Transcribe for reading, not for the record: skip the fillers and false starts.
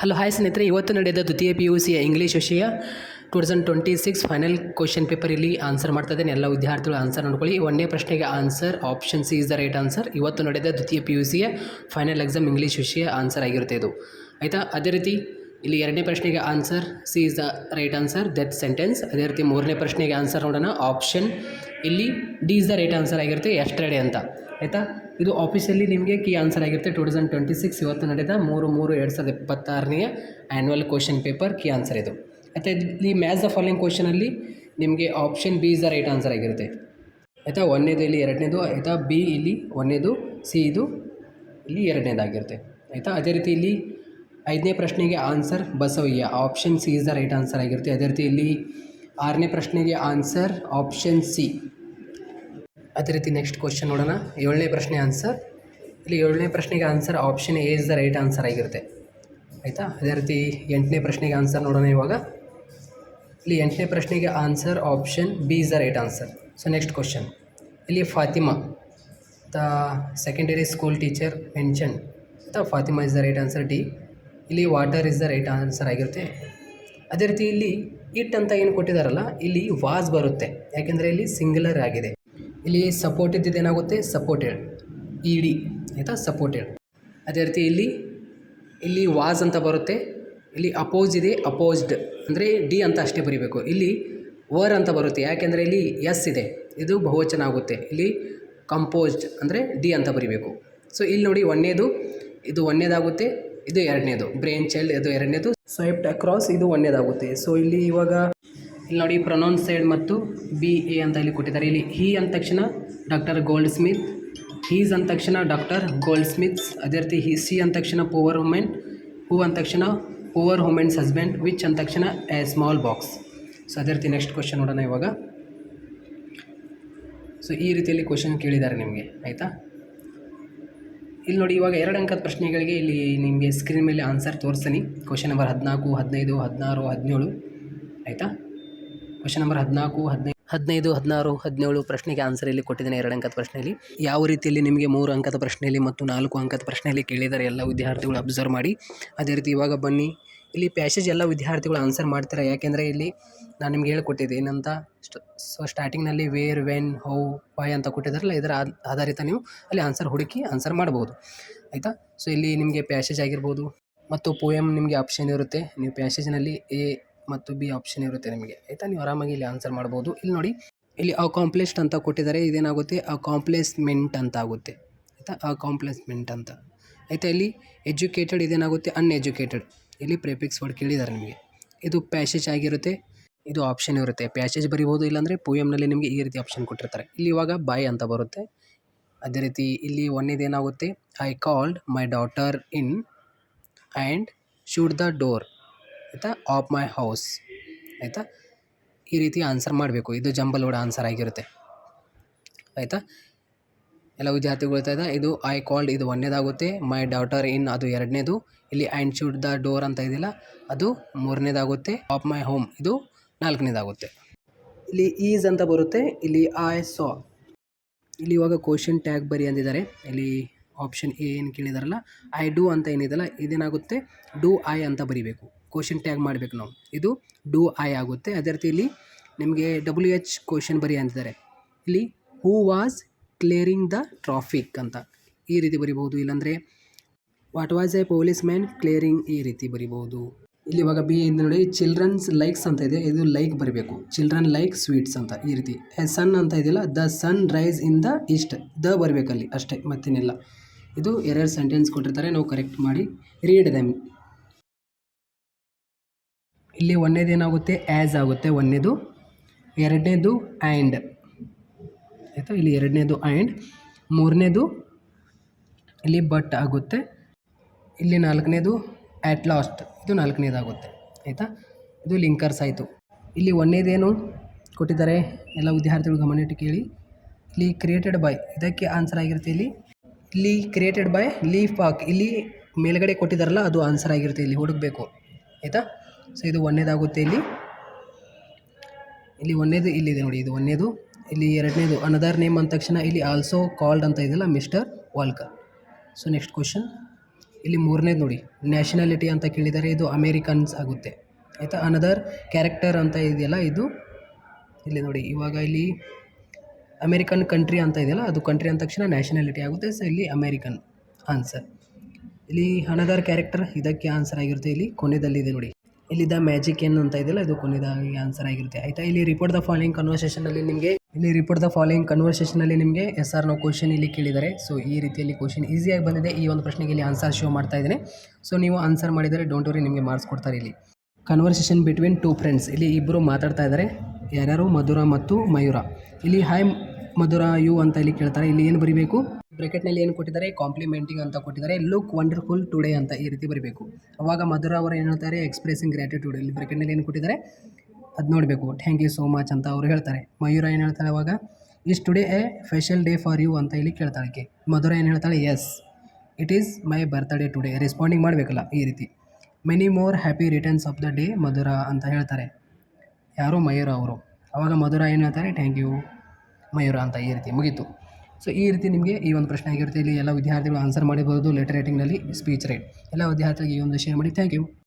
Hello hi ಸ್ನೇಹಿತರೆ, ಇವತ್ತು ನಡೆದ ದ್ವಿತೀಯ PUC ಇಂಗ್ಲೀಷ್ ವಿಷಯ 2026 ಫೈನಲ್ ಕ್ವಶನ್ ಪೇಪರ್ ಇಲ್ಲಿ ಆನ್ಸರ್ ಮಾಡ್ತಾ ಇದ್ದೇನೆ. ಎಲ್ಲ ವಿದ್ಯಾರ್ಥಿಗಳು ಆನ್ಸರ್ ನೋಡ್ಕೊಳ್ಳಿ. ಒಂದನೇ ಪ್ರಶ್ನೆಗೆ answer option C is the right answer. ಇವತ್ತು ನಡೆದ ದ್ವಿತೀಯ PUC ಫೈನಲ್ ಎಕ್ಸಾಮ್ ಇಂಗ್ಲೀಷ್ ವಿಷಯ ಆನ್ಸರ್ ಆಗಿರುತ್ತೆ ಇದು, ಆಯಿತಾ. ಅದೇ ರೀತಿ ಇಲ್ಲಿ ಎರಡನೇ ಪ್ರಶ್ನೆಗೆ answer C is the right answer, death sentence. ಅದೇ ರೀತಿ ಮೂರನೇ ಪ್ರಶ್ನೆಗೆ ಆನ್ಸರ್ ನೋಡೋಣ, ಆಪ್ಷನ್ ಇಲ್ಲಿ D is the right answer ಆಗಿರುತ್ತೆ, ಎಸ್ಟರ್ಡೇ ಅಂತ, ಆಯಿತಾ. ಇದು ಆಫೀಸಲ್ಲಿ ನಿಮಗೆ ಕೀ ಆನ್ಸರ್ ಆಗಿರುತ್ತೆ. 2026 ಇವತ್ತು ನಡೆದ 3/3/2026ನೇ annual question paper key answer ಇದು, ಆಯಿತಾ. ಇಲ್ಲಿ ಮ್ಯಾಚ್ ದ ಫಾಲೋಯಿಂಗ್ ಕ್ವಶನಲ್ಲಿ ನಿಮಗೆ option B is the right answer ಆಗಿರುತ್ತೆ, ಆಯಿತಾ. ಒಂದನೇದು ಇಲ್ಲಿ ಎರಡನೇದು, ಆಯಿತಾ. ಬಿ ಇಲ್ಲಿ ಒಂದನೇದು, ಸಿ ಇದು ಇಲ್ಲಿ ಎರಡನೇದಾಗಿರುತ್ತೆ, ಆಯಿತಾ. ಅದೇ ರೀತಿ ಇಲ್ಲಿ ಐದನೇ ಪ್ರಶ್ನೆಗೆ answer Basavayya, option C is the right answer ಆಗಿರುತ್ತೆ. ಅದೇ ರೀತಿ ಇಲ್ಲಿ ಆರನೇ ಪ್ರಶ್ನೆಗೆ ಆನ್ಸರ್ ಆಪ್ಷನ್ ಸಿ. ಅದೇ ರೀತಿ ನೆಕ್ಸ್ಟ್ ಕ್ವಶನ್ ನೋಡೋಣ, ಏಳನೇ ಪ್ರಶ್ನೆ ಆನ್ಸರ್. ಇಲ್ಲಿ ಏಳನೇ ಪ್ರಶ್ನೆಗೆ answer option A is the right answer ಆಗಿರುತ್ತೆ, ಆಯಿತಾ. ಅದೇ ರೀತಿ ಎಂಟನೇ ಪ್ರಶ್ನೆಗೆ ಆನ್ಸರ್ ನೋಡೋಣ ಇವಾಗ. ಇಲ್ಲಿ ಎಂಟನೇ ಪ್ರಶ್ನೆಗೆ answer option B is the right answer. So next question, ಇಲ್ಲಿ Fatima the secondary school teacher mention, ಆಯಿತಾ. Fatima is the right answer, D. ಇಲ್ಲಿ water is the right answer ಆಗಿರುತ್ತೆ. ಅದೇ ರೀತಿ ಇಲ್ಲಿ ಇಟ್ ಅಂತ ಏನು ಕೊಟ್ಟಿದ್ದಾರಲ್ಲ, ಇಲ್ಲಿ ವಾಸ್ ಬರುತ್ತೆ, ಯಾಕೆಂದರೆ ಇಲ್ಲಿ ಸಿಂಗ್ಯುಲರ್ ಆಗಿದೆ. ಇಲ್ಲಿ ಸಪೋರ್ಟ್ ಇದ್ದಿದ್ದು ಏನಾಗುತ್ತೆ, ಸಪೋರ್ಟೆಡ್, ಇ ಡಿ, ಆಯಿತಾ, ಸಪೋರ್ಟೆಡ್. ಅದೇ ರೀತಿ ಇಲ್ಲಿ ವಾಸ್ ಅಂತ ಬರುತ್ತೆ. ಇಲ್ಲಿ ಅಪೋಸ್ ಇದೆ, ಅಪೋಸ್ಡ್ ಅಂದರೆ ಡಿ ಅಂತ ಅಷ್ಟೇ ಬರೀಬೇಕು. ಇಲ್ಲಿ ವರ್ ಅಂತ ಬರುತ್ತೆ, ಯಾಕೆಂದರೆ ಇಲ್ಲಿ ಎಸ್ ಇದೆ, ಇದು ಬಹುವಚನ ಆಗುತ್ತೆ. ಇಲ್ಲಿ ಕಂಪೋಸ್ಡ್ ಅಂದರೆ ಡಿ ಅಂತ ಬರೀಬೇಕು. ಸೊ ಇಲ್ಲಿ ನೋಡಿ, ಇದು ಒಂದನೇದಾಗುತ್ತೆ, ಇದು ಎರಡನೇದು. ಬ್ರೈನ್ ಚೈಲ್ಡ್ ಇದು ಎರಡನೇದು, ಸ್ವೈಪ್ಟ್ ಅಕ್ರಾಸ್ ಇದು ಒಂದನೇದಾಗುತ್ತೆ. ಸೊ ಇಲ್ಲಿ ಇವಾಗ ಇಲ್ಲಿ ನೋಡಿ, ಪ್ರೊನೌನ್ಸೈಡ್ ಮತ್ತು ಬಿ ಎ ಅಂತ ಇಲ್ಲಿ ಕೊಟ್ಟಿದ್ದಾರೆ. ಇಲ್ಲಿ ಹಿ ಅಂದ ತಕ್ಷಣ ಡಾಕ್ಟರ್ ಗೋಲ್ಡ್ ಸ್ಮಿತ್, ಹೀಸ್ ಅಂದ ತಕ್ಷಣ ಡಾಕ್ಟರ್ ಗೋಲ್ಡ್ ಸ್ಮಿತ್ಸ್. ಅದೇ ರೀತಿ ಸಿ ಅಂದ ತಕ್ಷಣ ಪೂವರ್ ವುಮೆನ್, ಹೂ ಅಂದ ತಕ್ಷಣ ಪೂವರ್ ವುಮೆನ್ಸ್ ಹಸ್ಬೆಂಡ್, ವಿಚ್ ಅಂದ ತಕ್ಷಣ ಎ ಸ್ಮಾಲ್ ಬಾಕ್ಸ್. ಸೊ ಅದೇ ರೀತಿ ನೆಕ್ಸ್ಟ್ ಕ್ವಶನ್ ನೋಡೋಣ ಇವಾಗ. ಸೊ ಈ ರೀತಿಯಲ್ಲಿ ಕ್ವಶನ್ ಕೇಳಿದ್ದಾರೆ ನಿಮಗೆ, ಆಯಿತಾ. ಇಲ್ಲಿ ನೋಡಿ, ಇವಾಗ 2 ಅಂಕದ ಪ್ರಶ್ನೆಗಳಿಗೆ ಇಲ್ಲಿ ನಿಮಗೆ ಸ್ಕ್ರೀನ್ ಮೇಲೆ ಆನ್ಸರ್ ತೋರಿಸ್ತೀನಿ. ಕ್ವಶನ್ ನಂಬರ್ 14, 15, 16, 17, ಆಯಿತಾ. ಕ್ವಶನ್ ನಂಬರ್ 14, 15, 16, 17 ಪ್ರಶ್ನೆಗೆ ಆನ್ಸರ್ ಇಲ್ಲಿ ಕೊಟ್ಟಿದ್ದೇನೆ. 2 ಅಂಕದ ಪ್ರಶ್ನೆಯಲ್ಲಿ ಯಾವ ರೀತಿಯಲ್ಲಿ ನಿಮಗೆ 3 ಅಂಕದ ಪ್ರಶ್ನೆಯಲ್ಲಿ ಮತ್ತು 4 ಅಂಕದ ಪ್ರಶ್ನೆಯಲ್ಲಿ ಕೇಳಿದ್ದಾರೆ ಎಲ್ಲ ವಿದ್ಯಾರ್ಥಿಗಳು ಅಬ್ಸರ್ವ್ ಮಾಡಿ. ಅದೇ ರೀತಿ ಇವಾಗ ಬನ್ನಿ, ಇಲ್ಲಿ ಪ್ಯಾಸೇಜ್ ಎಲ್ಲ ವಿದ್ಯಾರ್ಥಿಗಳು ಆನ್ಸರ್ ಮಾಡ್ತಾರೆ, ಯಾಕೆಂದರೆ ಇಲ್ಲಿ ನಾನು ನಿಮ್ಗೆ ಹೇಳ್ಕೊಟ್ಟಿದ್ದೆ ಏನಂತ. ಸೊ ಸ್ಟಾರ್ಟಿಂಗ್ನಲ್ಲಿ ವೇರ್, ವೆನ್, ಹೌ, ವೈ ಅಂತ ಕೊಟ್ಟಿದ್ದಾರಲ್ಲ, ಇದರ ಆಧಾರಿತ ನೀವು ಅಲ್ಲಿ ಆನ್ಸರ್ ಹುಡುಕಿ ಆನ್ಸರ್ ಮಾಡ್ಬೋದು, ಆಯಿತಾ. ಸೊ ಇಲ್ಲಿ ನಿಮಗೆ ಪ್ಯಾಸೇಜ್ ಆಗಿರ್ಬೋದು ಮತ್ತು ಪೋಯಮ್ ನಿಮಗೆ ಆಪ್ಷನ್ ಇರುತ್ತೆ. ನೀವು ಪ್ಯಾಸೇಜ್ನಲ್ಲಿ ಎ ಮತ್ತು ಬಿ ಆಪ್ಷನ್ ಇರುತ್ತೆ ನಿಮಗೆ, ಆಯಿತಾ. ನೀವು ಆರಾಮಾಗಿ ಇಲ್ಲಿ ಆನ್ಸರ್ ಮಾಡ್ಬೋದು. ಇಲ್ಲಿ ನೋಡಿ, ಇಲ್ಲಿ ಅಕಾಂಪ್ಲಿಷ್ಡ್ ಅಂತ ಕೊಟ್ಟಿದ್ದಾರೆ, ಇದೇನಾಗುತ್ತೆ ಅಕಾಂಪ್ಲಿಸ್ಮೆಂಟ್ ಅಂತ ಆಗುತ್ತೆ, ಆಯಿತಾ. ಅಕಾಂಪ್ಲಿಸ್ಮೆಂಟ್ ಅಂತ, ಆಯಿತಾ. ಇಲ್ಲಿ ಎಜುಕೇಟೆಡ್ ಇದೇನಾಗುತ್ತೆ ಅನ್ಎಜುಕೇಟೆಡ್. ಇಲ್ಲಿ ಪ್ರಿಫಿಕ್ಸ್ ವರ್ಡ್ ಕೇಳಿದ್ದಾರೆ ನಿಮಗೆ. ಇದು ಪ್ಯಾಸೇಜ್ ಆಗಿರುತ್ತೆ, ಇದು ಆಪ್ಷನ್ ಇರುತ್ತೆ. ಪ್ಯಾಸೇಜ್ ಬರಿಬೋದು, ಇಲ್ಲಾಂದರೆ ಪೋಯಮ್ನಲ್ಲಿ ನಿಮಗೆ ಈ ರೀತಿ ಆಪ್ಷನ್ ಕೊಟ್ಟಿರ್ತಾರೆ. ಇಲ್ಲಿ ಇವಾಗ ಬಾಯ್ ಅಂತ ಬರುತ್ತೆ. ಅದೇ ರೀತಿ ಇಲ್ಲಿ ಒಂದೇದೇನಾಗುತ್ತೆ, I called my daughter in and shut the door, ಆಯಿತಾ, ಆಫ್ ಮೈ ಹೌಸ್, ಆಯಿತಾ. ಈ ರೀತಿ ಆನ್ಸರ್ ಮಾಡಬೇಕು. ಇದು ಜಂಬಲ್ ವರ್ಡ್ ಆನ್ಸರ್ ಆಗಿರುತ್ತೆ, ಆಯಿತಾ. ಎಲ್ಲ ವಿದ್ಯಾರ್ಥಿಗಳು ಗೊತ್ತಾಯ್ತಾ. ಇದು ಐ ಕಾಲ್ಡ್ ಇದು ಒಂದನೇದಾಗುತ್ತೆ, ಮೈ ಡಾಟರ್ ಇನ್ ಅದು ಎರಡನೇದು, ಇಲ್ಲಿ ಆ್ಯಂಡ್ ಶೂಟ್ ದ ಡೋರ್ ಅಂತ ಇದೆಯಲ್ಲ ಅದು ಮೂರನೇದಾಗುತ್ತೆ, ಆಫ್ ಮೈ ಹೋಮ್ ಇದು ನಾಲ್ಕನೇದಾಗುತ್ತೆ. ಇಲ್ಲಿ ಈಸ್ ಅಂತ ಬರುತ್ತೆ, ಇಲ್ಲಿ ಐ ಸಾ. ಇಲ್ಲಿ ಇವಾಗ ಕ್ವಶನ್ ಟ್ಯಾಗ್ ಬರಿ ಅಂದಿದ್ದಾರೆ. ಇಲ್ಲಿ ಆಪ್ಷನ್ ಎ ಏನು ಕೇಳಿದಾರಲ್ಲ, ಐ ಡೂ ಅಂತ ಏನಿದೆಯಲ್ಲ ಇದೇನಾಗುತ್ತೆ ಡೂ ಐ ಅಂತ ಬರಿಬೇಕು. ಕ್ವಶನ್ ಟ್ಯಾಗ್ ಮಾಡಬೇಕು ನಾವು, ಇದು ಡೂ ಐ ಆಗುತ್ತೆ. ಅದೇ ರೀತಿ ಇಲ್ಲಿ ನಿಮಗೆ WH ಕ್ವಶನ್ ಬರಿ ಅಂತಿದ್ದಾರೆ. ಇಲ್ಲಿ who was clearing the traffic ಅಂತ ಈ ರೀತಿ ಬರಿಬೋದು, ಇಲ್ಲಾಂದರೆ what was A police man clearing, ಈ ರೀತಿ ಬರಿಬೋದು. ಇಲ್ಲಿ ಇವಾಗ ಬಿ ಇಂದ ನೋಡಿ, ಚಿಲ್ಡ್ರನ್ಸ್ ಲೈಕ್ಸ್ ಅಂತ ಇದೆ, ಇದು ಲೈಕ್ ಬರಬೇಕು. ಚಿಲ್ಡ್ರನ್ ಲೈಕ್ ಸ್ವೀಟ್ಸ್ ಅಂತ ಈ ರೀತಿ. ಎ ಸನ್ ಅಂತ ಇದೆಯಲ್ಲ, the sun rise in the east, the ಬರಬೇಕಲ್ಲಿ ಅಷ್ಟೇ, ಮತ್ತೇನಿಲ್ಲ. ಇದು ಎರರ್ ಸೆಂಟೆನ್ಸ್ ಕೊಟ್ಟಿರ್ತಾರೆ, ನಾವು ಕರೆಕ್ಟ್ ಮಾಡಿ ರೀಡ್ ದೆಮ್. ಇಲ್ಲಿ ಒಂದನೇದು ಏನಾಗುತ್ತೆ ಆ್ಯಸ್ ಆಗುತ್ತೆ, ಒಂದನೇದು. ಎರಡನೇದು ಆ್ಯಂಡ್, ಆಯಿತಾ. ಇಲ್ಲಿ ಎರಡನೇದು ಆ್ಯಂಡ್. ಮೂರನೇದು ಇಲ್ಲಿ ಬಟ್ ಆಗುತ್ತೆ. ಇಲ್ಲಿ ನಾಲ್ಕನೇದು ಆ್ಯಟ್ ಲಾಸ್ಟ್, ಇದು ನಾಲ್ಕನೇದಾಗುತ್ತೆ, ಆಯಿತಾ. ಇದು ಲಿಂಕರ್ಸ್ ಆಯಿತು. ಇಲ್ಲಿ ಒಂದನೇದೇನು ಕೊಟ್ಟಿದ್ದಾರೆ ಎಲ್ಲ ವಿದ್ಯಾರ್ಥಿಗಳು ಗಮನಿಟ್ಟು ಕೇಳಿ. ಇಲ್ಲಿ ಕ್ರಿಯೇಟೆಡ್ ಬೈ ಇದಕ್ಕೆ ಆನ್ಸರ್ ಆಗಿರುತ್ತೆ. ಇಲ್ಲಿ ಕ್ರಿಯೇಟೆಡ್ ಬೈ ಲೀಫ್ ಪಾಕ್, ಇಲ್ಲಿ ಮೇಲ್ಗಡೆ ಕೊಟ್ಟಿದ್ದಾರಲ್ಲ ಅದು ಆನ್ಸರ್ ಆಗಿರುತ್ತೆ, ಇಲ್ಲಿ ಹುಡುಕಬೇಕು, ಆಯಿತಾ. ಸೊ ಇದು ಒಂದನೇದಾಗುತ್ತೆ. ಇಲ್ಲಿ ಒಂದನೇದು ಇಲ್ಲಿದೆ ನೋಡಿ, ಇದು ಒಂದನೇದು. ಇಲ್ಲಿ ಎರಡನೇದು ಅನದರ್ ನೇಮ್ ಅಂದ ತಕ್ಷಣ ಇಲ್ಲಿ ಆಲ್ಸೋ ಕಾಲ್ಡ್ ಅಂತ ಇದೆಯಲ್ಲ mister Walker. So next question, ಇಲ್ಲಿ ಮೂರನೇದು ನೋಡಿ, ನ್ಯಾಷನಾಲಿಟಿ ಅಂತ ಕೇಳಿದರೆ ಇದು ಅಮೇರಿಕನ್ಸ್ ಆಗುತ್ತೆ ಆಯಿತಾ. ಅನದರ್ ಕ್ಯಾರೆಕ್ಟರ್ ಅಂತ ಇದೆಯಲ್ಲ ಇದು ಇಲ್ಲಿ ನೋಡಿ, ಇವಾಗ ಇಲ್ಲಿ ಅಮೇರಿಕನ್ ಕಂಟ್ರಿ ಅಂತ ಇದೆಯಲ್ಲ ಅದು ಕಂಟ್ರಿ ಅಂದ ತಕ್ಷಣ ನ್ಯಾಷನಾಲಿಟಿ ಆಗುತ್ತೆ. ಸೊ ಇಲ್ಲಿ ಅಮೇರಿಕನ್ ಆನ್ಸರ್. ಇಲ್ಲಿ ಅನದರ್ ಕ್ಯಾರೆಕ್ಟರ್ ಇದಕ್ಕೆ ಆನ್ಸರ್ ಆಗಿರುತ್ತೆ. ಇಲ್ಲಿ ಕೊನೆಯದಲ್ಲಿದೆ ನೋಡಿ, ಇಲ್ಲಿ ದ ಮ್ಯಾಜಿಕ್ ಏನು ಅಂತ ಇದೆಯಲ್ಲ ಇದು ಕೊನೆಯದಾಗಿ ಆನ್ಸರ್ ಆಗಿರುತ್ತೆ ಆಯಿತಾ. ಇಲ್ಲಿ ರಿಪೋರ್ಟ್ ದ ಫಾಲೋಯಿಂಗ್ ಕನ್ವರ್ಸೇಷನಲ್ಲಿ ನಿಮಗೆ ಎಸ್ ಆರ್ ನೋ ಕ್ವಶನ್ ಇಲ್ಲಿ ಕೇಳಿದ್ದಾರೆ. ಸೊ ಈ ರೀತಿಯಲ್ಲಿ ಕ್ವಶನ್ ಈಸಿಯಾಗಿ ಬಂದಿದೆ. ಈ ಒಂದು ಪ್ರಶ್ನೆಗೆ ಇಲ್ಲಿ ಆನ್ಸರ್ ಶೋ ಮಾಡ್ತಾ ಇದ್ದೇನೆ. ಸೊ ನೀವು ಆನ್ಸರ್ ಮಾಡಿದರೆ ಡೋಂಟ್ ವರಿ, ನಿಮಗೆ ಮಾರ್ಕ್ಸ್ ಕೊಡ್ತಾರೆ. ಇಲ್ಲಿ ಕನ್ವರ್ಸೇಷನ್ ಬಿಟ್ವೀನ್ ಟೂ ಫ್ರೆಂಡ್ಸ್, ಇಲ್ಲಿ ಇಬ್ಬರು ಮಾತಾಡ್ತಾ ಇದ್ದಾರೆ. ಯಾರ್ಯಾರು? ಮಧುರ ಮತ್ತು ಮಯೂರ. ಇಲ್ಲಿ ಹಾಯ್ ಮಧುರ ಯು ಅಂತ ಇಲ್ಲಿ ಕೇಳ್ತಾರೆ. ಇಲ್ಲಿ ಏನು ಬರೀಬೇಕು? ಬ್ರಾಕೆಟ್ನಲ್ಲಿ ಏನು ಕೊಟ್ಟಿದ್ದಾರೆ? ಕಾಂಪ್ಲಿಮೆಂಟಿಂಗ್ ಅಂತ ಕೊಟ್ಟಿದ್ದಾರೆ. ಲುಕ್ ವಂಡರ್ಫುಲ್ ಟುಡೇ ಅಂತ ಈ ರೀತಿ ಬರೀಬೇಕು. ಅವಾಗ ಮಧುರ ಅವರು ಏನು ಹೇಳ್ತಾರೆ? Expressing gratitude. ಇಲ್ಲಿ ಬ್ರಾಕೆಟ್ನಲ್ಲಿ ಏನು ಕೊಟ್ಟಿದ್ದಾರೆ ಅದು ನೋಡಬೇಕು. ಥ್ಯಾಂಕ್ ಯು ಸೋ ಮಚ್ ಅಂತ ಅವರು ಹೇಳ್ತಾರೆ. ಮಯೂರ ಏನು ಹೇಳ್ತಾಳೆ ಅವಾಗ? Is today a special day for you ಅಂತ ಇಲ್ಲಿ ಕೇಳ್ತಾಳೆ. ಮಧುರ ಏನು ಹೇಳ್ತಾಳೆ? Yes it is my birthday today. Responding ಮಾಡಬೇಕಲ್ಲ ಈ ರೀತಿ. Many more happy returns of the day Madhura ಅಂತ ಹೇಳ್ತಾರೆ. ಯಾರು? ಮಯೂರ ಅವರು. ಅವಾಗ ಮಧುರ ಏನು ಹೇಳ್ತಾರೆ? ಥ್ಯಾಂಕ್ ಯು ಮಯೂರ ಅಂತ ಈ ರೀತಿ ಮುಗೀತು. ಸೊ ಈ ರೀತಿ ನಿಮಗೆ ಈ ಒಂದು ಪ್ರಶ್ನೆ ಆಗಿರುತ್ತೆ. ಇಲ್ಲಿ ಎಲ್ಲ ವಿದ್ಯಾರ್ಥಿಗಳು ಆನ್ಸರ್ ಮಾಡಿರ್ಬೋದು. ಲೆಟರ್ ರೈಟಿಂಗ್ನಲ್ಲಿ ಸ್ಪೀಚ್ ರೈಟ್ ಎಲ್ಲ ವಿದ್ಯಾರ್ಥಿಗಳಿಗೆ ಈ ಒಂದು ಶೇರ್ ಮಾಡಿ. Thank you.